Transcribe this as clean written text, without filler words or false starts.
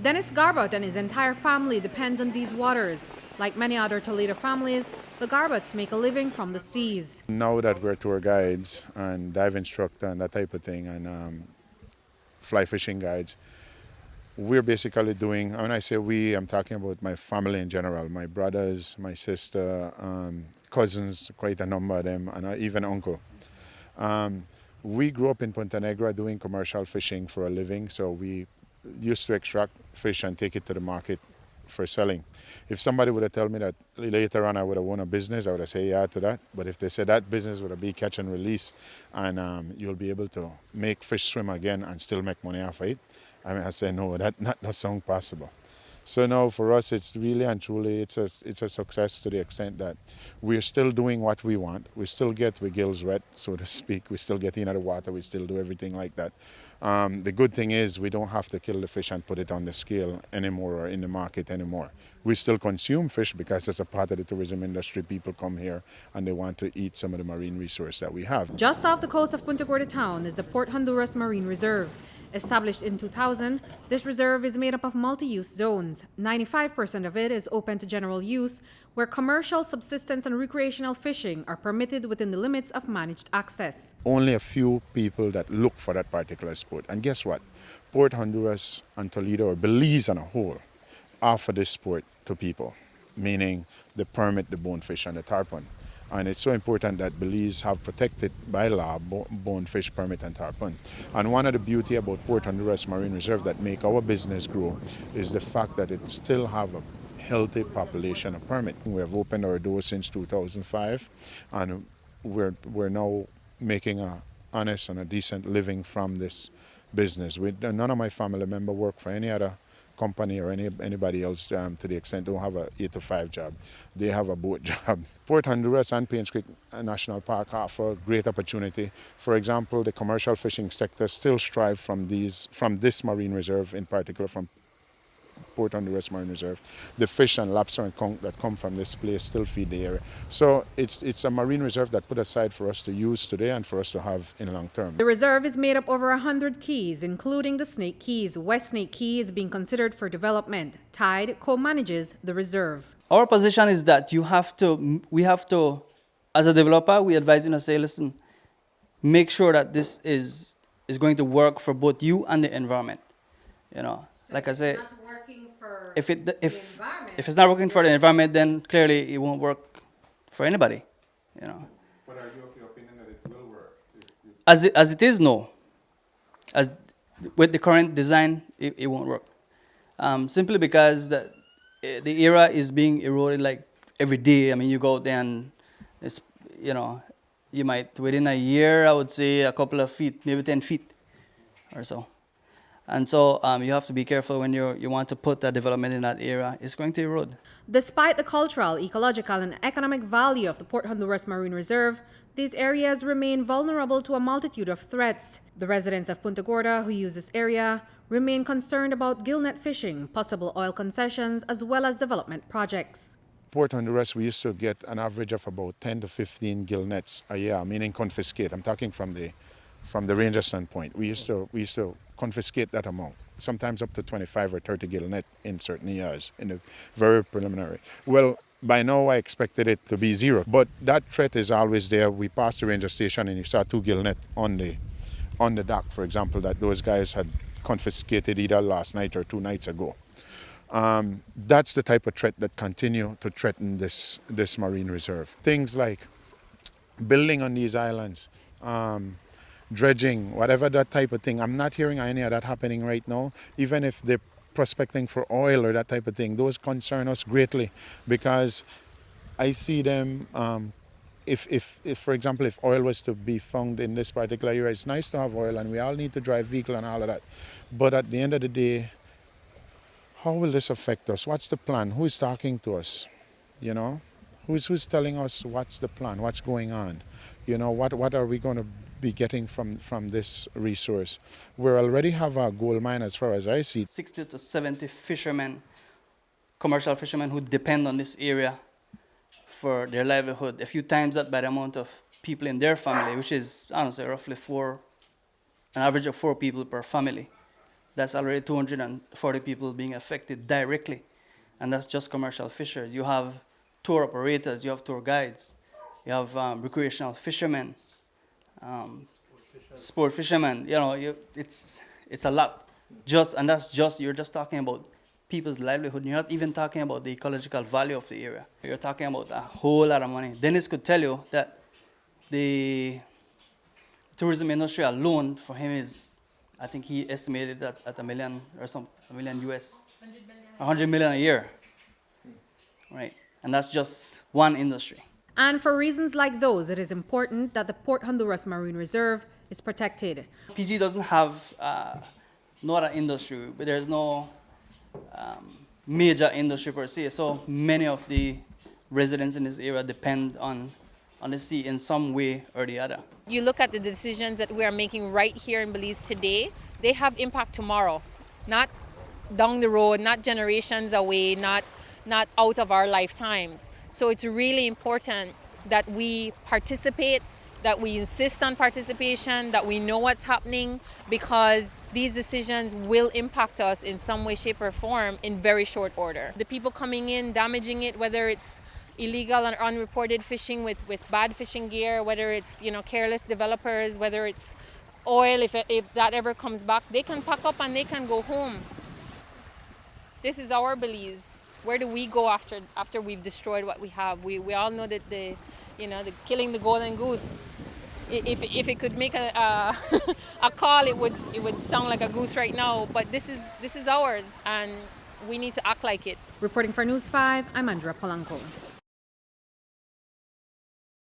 Dennis Garbut and his entire family depends on these waters. Like many other Toledo families, the Garbuts make a living from the seas. Now that we're tour guides and dive instructor and that type of thing, and fly fishing guides, we're basically doing, when I say we, I'm talking about my family in general, my brothers, my sister, cousins, quite a number of them, and even uncle. We grew up in Punta Negra doing commercial fishing for a living, so we used to extract fish and take it to the market for selling. If somebody would have told me that later on I would have won a business, I would have said yeah to that. But if they said that business would be catch and release and you'll be able to make fish swim again and still make money off of it, I say no, that sounds possible. So no, for us it's really and truly it's a success to the extent that we're still doing what we want. We still get our gills wet, so to speak. We still get in the water. We still do everything like that. The good thing is we don't have to kill the fish and put it on the scale anymore or in the market anymore. We still consume fish because it's a part of the tourism industry. People come here and they want to eat some of the marine resource that we have. Just off the coast of Punta Gorda Town is the Port Honduras Marine Reserve. Established in 2000, this reserve is made up of multi-use zones. 95% of it is open to general use, where commercial, subsistence, and recreational fishing are permitted within the limits of managed access. Only a few people that look for that particular sport. And guess what? Port Honduras and Toledo, or Belize on a whole, offer this sport to people, meaning they permit the bonefish and the tarpon. And it's so important that Belize have protected by law bonefish permit and tarpon. And one of the beauty about Port Honduras Marine Reserve that make our business grow is the fact that it still have a healthy population of permit. We have opened our doors since 2005 and we're now making a honest and a decent living from this business. None of my family members work for any other company or anybody else to the extent don't have a 8 to 5 job. They have a boat job. Port Honduras and Paints Creek National Park offer great opportunity. For example, the commercial fishing sector still strive from this marine reserve, in particular from Port Honduras Marine Reserve. The fish and lobster and conch that come from this place still feed the area. So it's a marine reserve that put aside for us to use today and for us to have in long term. The reserve is made up over 100 cays, including the Snake Cays. West Snake Cay is being considered for development. Tide co-manages the reserve. Our position is that we have to, as a developer, we advise you to say, listen, make sure that this is going to work for both you and the environment. You know, so like I say, if it's not working for the environment, then clearly it won't work for anybody. You know. But are you of the opinion that it will work? As it is, no. As with the current design, it won't work. Simply because the area is being eroded like every day. I mean, you go out there and it's, you know, you might within a year, I would say a couple of feet, maybe 10 feet or so. And so you have to be careful when you want to put that development in that area. It's going to erode. Despite the cultural, ecological, and economic value of the Port Honduras Marine Reserve, these areas remain vulnerable to a multitude of threats. The residents of Punta Gorda who use this area remain concerned about gillnet fishing, possible oil concessions, as well as development projects. Port Honduras, we used to get an average of about 10 to 15 gillnets a year, meaning confiscate. I'm talking from the ranger standpoint. We used to confiscate that amount, sometimes up to 25 or 30 gillnet in certain years, in the very preliminary. Well, by now I expected it to be zero, but that threat is always there. We passed the ranger station and you saw 2 gillnet on the dock, for example, that those guys had confiscated either last night or 2 nights ago. That's the type of threat that continue to threaten this marine reserve. Things like building on these islands, dredging, whatever that type of thing. I'm not hearing any of that happening right now. Even if they're prospecting for oil or that type of thing, those concern us greatly because I see them, if for example, if oil was to be found in this particular area, it's nice to have oil and we all need to drive vehicle and all of that. But at the end of the day, how will this affect us? What's the plan? Who is talking to us? You know, who's telling us what's the plan? What's going on? You know, what are we going to be getting from this resource? We already have a gold mine as far as I see. 60 to 70 fishermen, commercial fishermen who depend on this area for their livelihood. If you times that by the amount of people in their family, which is, I don't know, roughly an average of 4 people per family. That's already 240 people being affected directly. And that's just commercial fishers. You have tour operators, you have tour guides, you have recreational fishermen, sport fishermen. You know, it's a lot. And that's just, you're just talking about people's livelihood. You're not even talking about the ecological value of the area. You're talking about a whole lot of money. Dennis could tell you that the tourism industry alone for him is, I think he estimated that at $1 million or $1 million US. 100 million a year. Right. And that's just one industry. And for reasons like those, it is important that the Port Honduras Marine Reserve is protected. PG doesn't have no other industry, but there's no major industry per se. So many of the residents in this area depend on the sea in some way or the other. You look at the decisions that we are making right here in Belize today, they have impact tomorrow, not down the road, not generations away, not out of our lifetimes. So it's really important that we participate, that we insist on participation, that we know what's happening, because these decisions will impact us in some way, shape, or form in very short order. The people coming in, damaging it, whether it's illegal and unreported fishing with bad fishing gear, whether it's, you know, careless developers, whether it's oil, if that ever comes back, they can pack up and they can go home. This is our Belize. Where do we go after we've destroyed what we have? We all know that the killing the golden goose. If it could make a call, it would sound like a goose right now. But this is ours, and we need to act like it. Reporting for News 5, I'm Andrea Polanco.